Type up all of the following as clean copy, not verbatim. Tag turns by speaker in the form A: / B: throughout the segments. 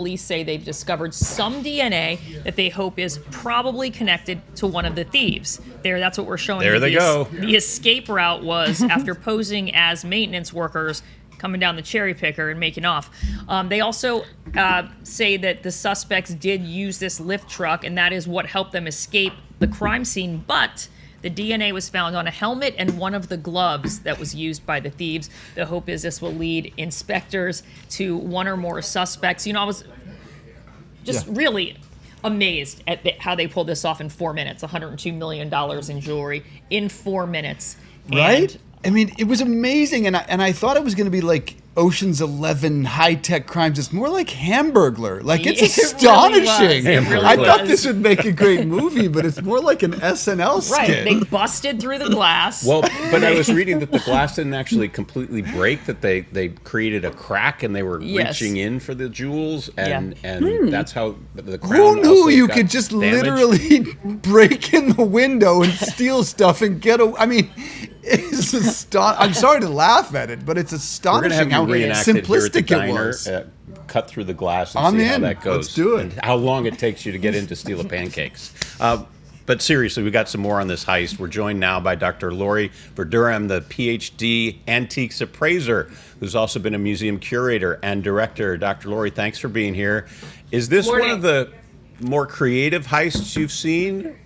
A: Police say they've discovered some DNA that they hope is probably connected to one of the thieves. That's what we're showing.
B: There they go.
A: The escape route was after posing as maintenance workers, coming down the cherry picker and making off. They also say that the suspects did use this lift truck, and that is what helped them escape the crime scene. But the DNA was found on a helmet and one of the gloves that was used by the thieves. The hope is this will lead inspectors to one or more suspects. I was just really amazed at how they pulled this off in 4 minutes. $102 million in jewelry in 4 minutes.
C: Right? I mean, it was amazing, and I thought it was going to be like Ocean's 11 high-tech crimes. It's more like Hamburglar. Like, it's astonishing. I thought this would make a great movie, but it's more like an SNL skit.
A: Right, they busted through the glass.
B: Well, but I was reading that the glass didn't actually completely break, that they created a crack and they were reaching in for the jewels, and that's how the crown.
C: Who knew you could just literally break in the window and steal stuff and get away? I mean, it's I'm sorry to laugh at it, but it's astonishing how simplistic it was.
B: Cut through the glass and see how that goes.
C: Let's do it.
B: And how long it takes you to get in to steal a pancakes. But seriously, we got some more on this heist. We're joined now by Dr. Lori Verdarame, the PhD antiques appraiser, who's also been a museum curator and director. Dr. Lori, thanks for being here. Is this one of the more creative heists you've seen?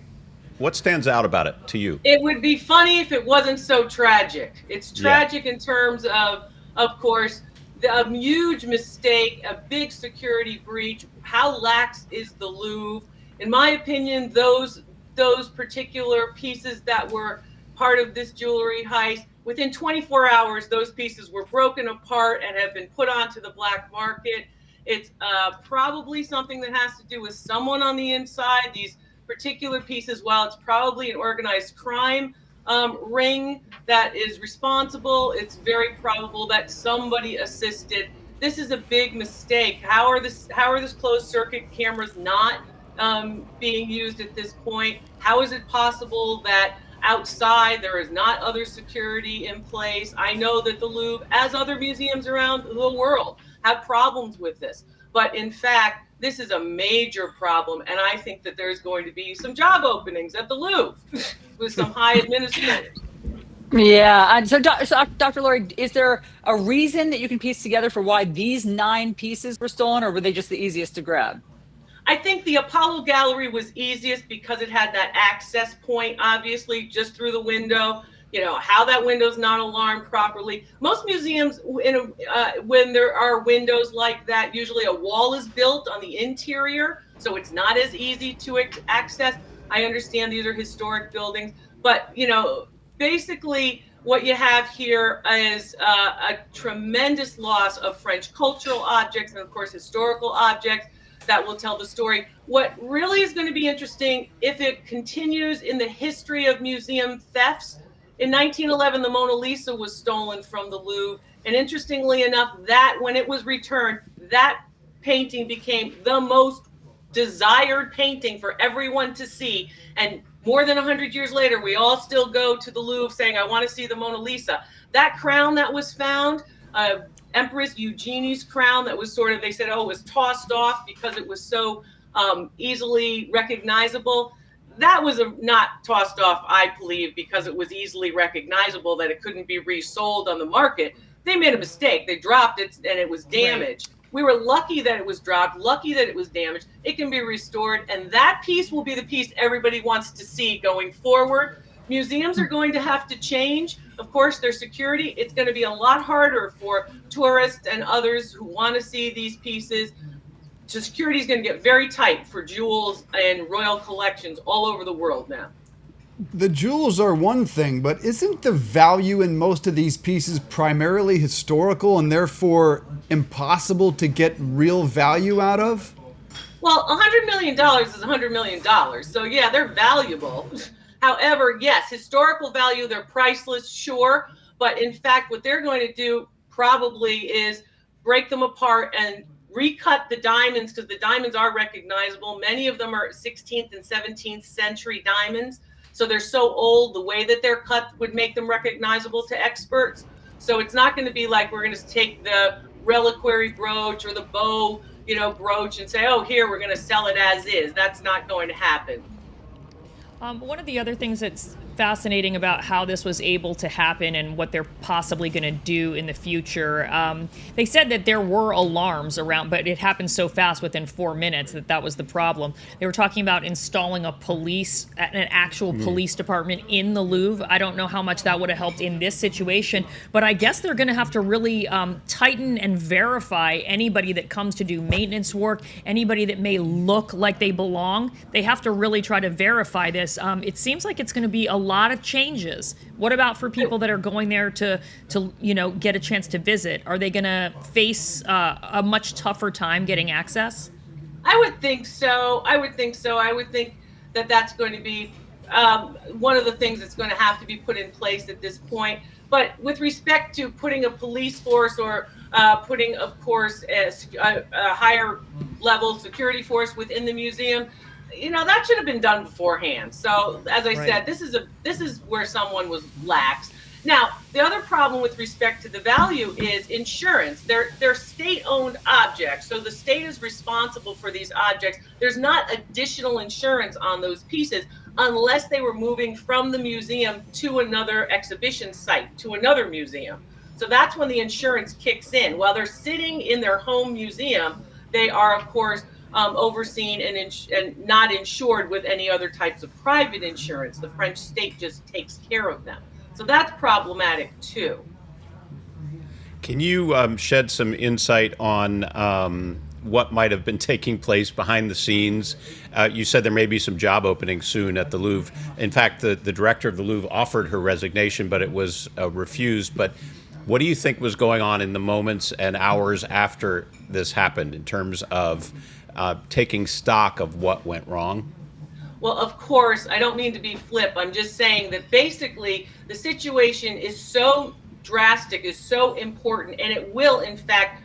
B: What stands out about it to you?
D: It would be funny if it wasn't so tragic. It's tragic in terms of course, a huge mistake, a big security breach. How lax is the Louvre? In my opinion, those particular pieces that were part of this jewelry heist, within 24 hours, those pieces were broken apart and have been put onto the black market. It's probably something that has to do with someone on the inside. These particular pieces, while it's probably an organized crime ring that is responsible, it's very probable that somebody assisted. This is a big mistake. How are this closed circuit cameras not being used at this point? How is it possible that outside there is not other security in place? I know that the Louvre, as other museums around the world, have problems with this, but in fact, this is a major problem, and I think that there's going to be some job openings at the Louvre with some high administrators.
E: Yeah, and so Dr. Lori, is there a reason that you can piece together for why these 9 pieces were stolen, or were they just the easiest to grab?
D: I think the Apollo Gallery was easiest because it had that access point, obviously, just through the window. How that window's not alarmed properly. Most museums, when there are windows like that, usually a wall is built on the interior, so it's not as easy to access. I understand these are historic buildings, but, basically what you have here is a tremendous loss of French cultural objects and, of course, historical objects that will tell the story. What really is going to be interesting, if it continues in the history of museum thefts, in 1911, the Mona Lisa was stolen from the Louvre. And interestingly enough, that when it was returned, that painting became the most desired painting for everyone to see. And more than 100 years later, we all still go to the Louvre saying, I want to see the Mona Lisa. That crown that was found, Empress Eugenie's crown that was they said, it was tossed off because it was so easily recognizable. That was not tossed off, I believe, because it was easily recognizable that it couldn't be resold on the market. They made a mistake. They dropped it and it was damaged. Right. We were lucky that it was dropped, lucky that it was damaged. It can be restored, and that piece will be the piece everybody wants to see going forward. Museums are going to have to change. Of course, their security, it's going to be a lot harder for tourists and others who want to see these pieces. So security is going to get very tight for jewels and royal collections all over the world now.
C: The jewels are one thing, but isn't the value in most of these pieces primarily historical and therefore impossible to get real value out of?
D: Well, $100 million is $100 million. So yeah, they're valuable. However, yes, historical value, they're priceless, sure. But in fact, what they're going to do probably is break them apart and recut the diamonds, because the diamonds are recognizable. Many of them are 16th and 17th century diamonds. So they're so old, the way that they're cut would make them recognizable to experts. So it's not going to be like we're going to take the reliquary brooch or the bow, brooch and say, oh, here, we're going to sell it as is. That's not going to happen.
A: One of the other things that's fascinating about how this was able to happen and what they're possibly going to do in the future, they said that there were alarms around, but it happened so fast within 4 minutes that was the problem. They were talking about installing an actual police department in the Louvre. I don't know how much that would have helped in this situation, but I guess they're going to have to really tighten and verify anybody that comes to do maintenance work, anybody that may look like they belong. They have to really try to verify this. It seems like it's going to be a lot of changes. What about for people that are going there to get a chance to visit? Are they going to face a much tougher time getting access?
D: I would think so. I would think that that's going to be one of the things that's going to have to be put in place at this point. But with respect to putting a police force or putting, of course, a higher level security force within the museum, that should have been done beforehand. So, as I said, this is where someone was lax. Now, the other problem with respect to the value is insurance. They're state-owned objects, so the state is responsible for these objects. There's not additional insurance on those pieces unless they were moving from the museum to another exhibition site, to another museum. So that's when the insurance kicks in. While they're sitting in their home museum, they are, of course, overseen and not insured with any other types of private insurance. The French state just takes care of them. So that's problematic too.
B: Can you shed some insight on what might have been taking place behind the scenes? You said there may be some job openings soon at the Louvre. In fact, the director of the Louvre offered her resignation, but it was refused. But what do you think was going on in the moments and hours after this happened in terms of taking stock of what went wrong?
D: Well, of course, I don't mean to be flip. I'm just saying that basically the situation is so drastic, is so important, and it will, in fact,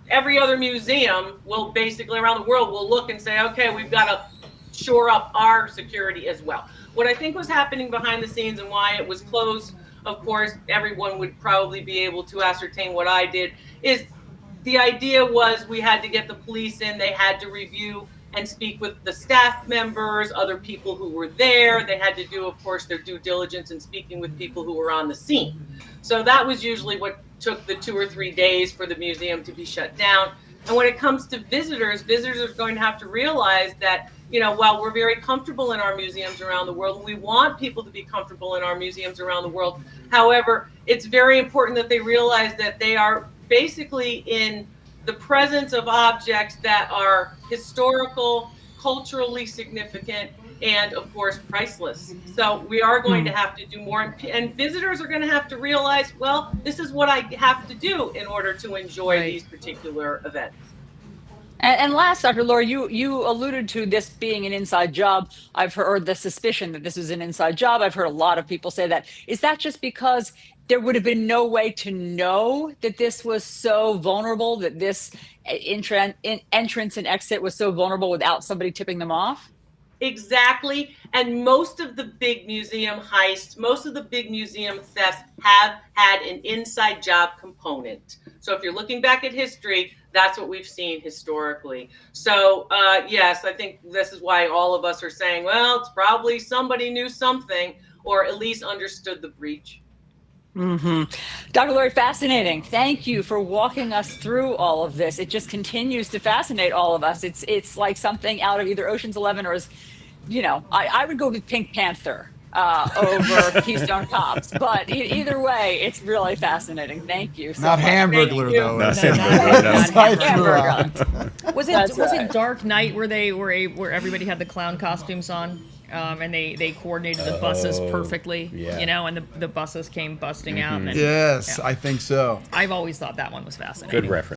D: every other museum will basically around the world will look and say, okay, we've got to shore up our security as well. What I think was happening behind the scenes and why it was closed, of course, everyone would probably be able to ascertain what I did, is the idea was we had to get the police in. They had to review and speak with the staff members, other people who were there. They had to do, of course, their due diligence in speaking with people who were on the scene. So that was usually what took the 2 or 3 days for the museum to be shut down. And when it comes to visitors are going to have to realize that, while we're very comfortable in our museums around the world, we want people to be comfortable in our museums around the world. However, it's very important that they realize that they are basically in the presence of objects that are historical, culturally significant, and of course priceless. So we are going to have to do more, and visitors are going to have to realize, well, this is what I have to do in order to enjoy these particular events.
E: And last, Dr. Laura, you alluded to this being an inside job. I've heard the suspicion that this is an inside job. I've heard a lot of people say that. Is that just because there would have been no way to know that this was so vulnerable, that this entrance and exit was so vulnerable without somebody tipping them off?
D: Exactly. And most of the big museum heists, most of the big museum thefts have had an inside job component. So if you're looking back at history, that's what we've seen historically. So yes, I think this is why all of us are saying, well, it's probably somebody knew something or at least understood the breach.
E: Dr. Laurie, fascinating. Thank you for walking us through all of this. It just continues to fascinate all of us. It's like something out of either Ocean's 11 or, I would go with Pink Panther over Keystone Cops. But either way, it's really fascinating. Thank you so
C: Not
E: much.
C: Hamburglar, though.
B: Not
C: Hamburglar.
A: Was it Dark Knight where everybody had the clown costumes on? And they coordinated the buses perfectly, and the buses came busting out. And,
C: Yes, I think so.
A: I've always thought that one was fascinating.
B: Good reference.